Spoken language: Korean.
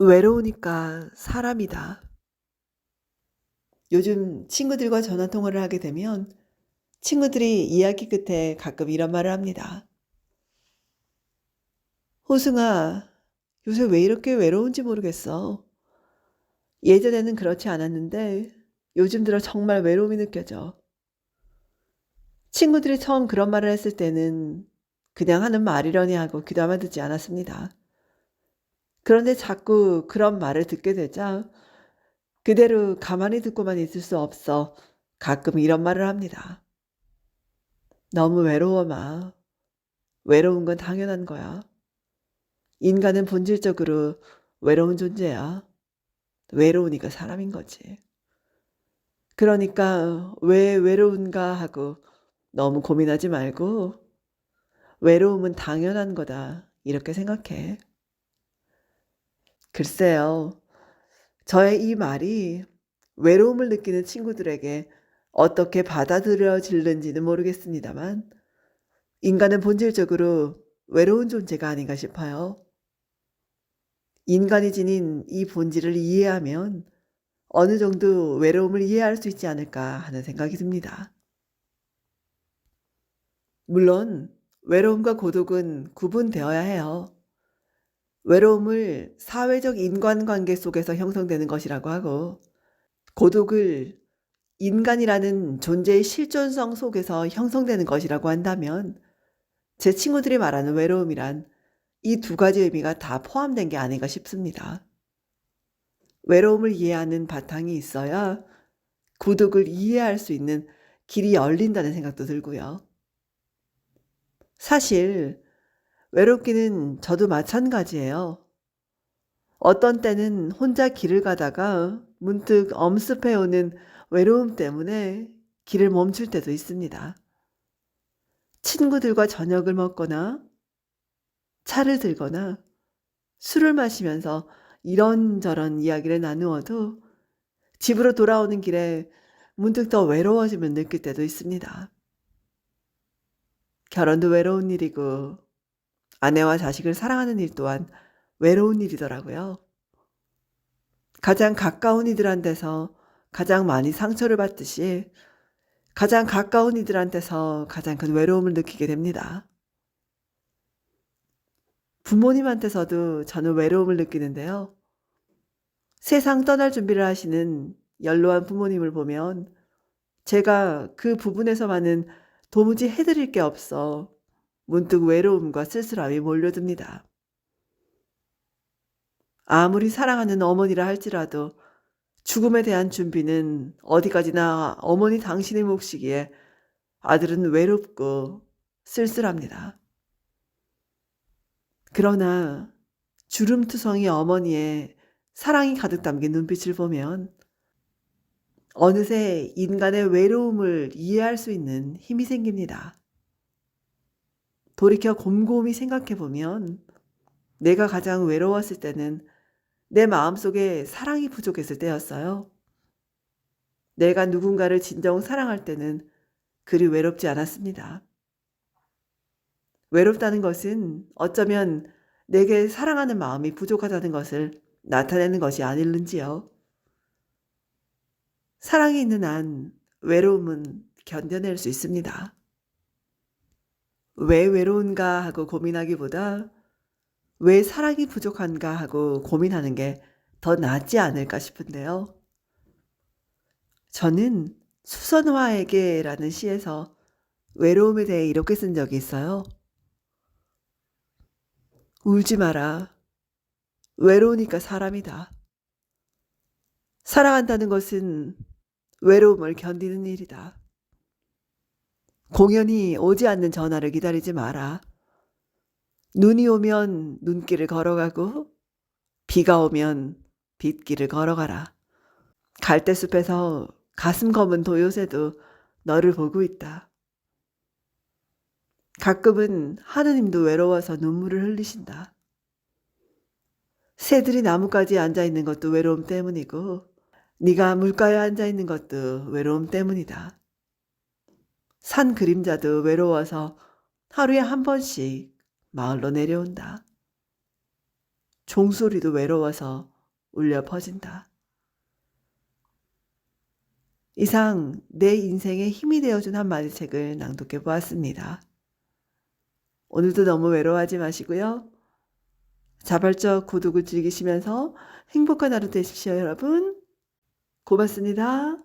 외로우니까 사람이다. 요즘 친구들과 전화 통화를 하게 되면 친구들이 이야기 끝에 가끔 이런 말을 합니다. 호승아, 요새 왜 이렇게 외로운지 모르겠어. 예전에는 그렇지 않았는데 요즘 들어 정말 외로움이 느껴져. 친구들이 처음 그런 말을 했을 때는 그냥 하는 말이려니 하고 귀담아 듣지 않았습니다. 그런데 자꾸 그런 말을 듣게 되자 그대로 가만히 듣고만 있을 수 없어 가끔 이런 말을 합니다. 너무 외로워 마. 외로운 건 당연한 거야. 인간은 본질적으로 외로운 존재야. 외로우니까 사람인 거지. 그러니까 왜 외로운가 하고 너무 고민하지 말고 외로움은 당연한 거다. 이렇게 생각해. 글쎄요. 저의 이 말이 외로움을 느끼는 친구들에게 어떻게 받아들여질는지는 모르겠습니다만 인간은 본질적으로 외로운 존재가 아닌가 싶어요. 인간이 지닌 이 본질을 이해하면 어느 정도 외로움을 이해할 수 있지 않을까 하는 생각이 듭니다. 물론 외로움과 고독은 구분되어야 해요. 외로움을 사회적 인간관계 속에서 형성되는 것이라고 하고 고독을 인간이라는 존재의 실존성 속에서 형성되는 것이라고 한다면 제 친구들이 말하는 외로움이란 이 두 가지 의미가 다 포함된 게 아닌가 싶습니다. 외로움을 이해하는 바탕이 있어야 고독을 이해할 수 있는 길이 열린다는 생각도 들고요. 사실 외롭기는 저도 마찬가지예요. 어떤 때는 혼자 길을 가다가 문득 엄습해오는 외로움 때문에 길을 멈출 때도 있습니다. 친구들과 저녁을 먹거나 차를 들거나 술을 마시면서 이런저런 이야기를 나누어도 집으로 돌아오는 길에 문득 더 외로워지면 느낄 때도 있습니다. 결혼도 외로운 일이고 아내와 자식을 사랑하는 일 또한 외로운 일이더라고요. 가장 가까운 이들한테서 가장 많이 상처를 받듯이 가장 가까운 이들한테서 가장 큰 외로움을 느끼게 됩니다. 부모님한테서도 저는 외로움을 느끼는데요. 세상 떠날 준비를 하시는 연로한 부모님을 보면 제가 그 부분에서만은 도무지 해드릴 게 없어 문득 외로움과 쓸쓸함이 몰려듭니다. 아무리 사랑하는 어머니라 할지라도 죽음에 대한 준비는 어디까지나 어머니 당신의 몫이기에 아들은 외롭고 쓸쓸합니다. 그러나 주름투성이 어머니의 사랑이 가득 담긴 눈빛을 보면 어느새 인간의 외로움을 이해할 수 있는 힘이 생깁니다. 돌이켜 곰곰이 생각해 보면 내가 가장 외로웠을 때는 내 마음속에 사랑이 부족했을 때였어요. 내가 누군가를 진정 사랑할 때는 그리 외롭지 않았습니다. 외롭다는 것은 어쩌면 내게 사랑하는 마음이 부족하다는 것을 나타내는 것이 아닐는지요. 사랑이 있는 한 외로움은 견뎌낼 수 있습니다. 왜 외로운가 하고 고민하기보다 왜 사랑이 부족한가 하고 고민하는 게 더 낫지 않을까 싶은데요. 저는 수선화에게라는 시에서 외로움에 대해 이렇게 쓴 적이 있어요. 울지 마라. 외로우니까 사람이다. 사랑한다는 것은 외로움을 견디는 일이다. 공연히 오지 않는 전화를 기다리지 마라. 눈이 오면 눈길을 걸어가고 비가 오면 빗길을 걸어가라. 갈대숲에서 가슴 검은 도요새도 너를 보고 있다. 가끔은 하느님도 외로워서 눈물을 흘리신다. 새들이 나뭇가지에 앉아있는 것도 외로움 때문이고 네가 물가에 앉아있는 것도 외로움 때문이다. 산 그림자도 외로워서 하루에 한 번씩 마을로 내려온다. 종소리도 외로워서 울려 퍼진다. 이상 내 인생에 힘이 되어준 한마디 책을 낭독해 보았습니다. 오늘도 너무 외로워하지 마시고요. 자발적 고독을 즐기시면서 행복한 하루 되십시오, 여러분. 고맙습니다.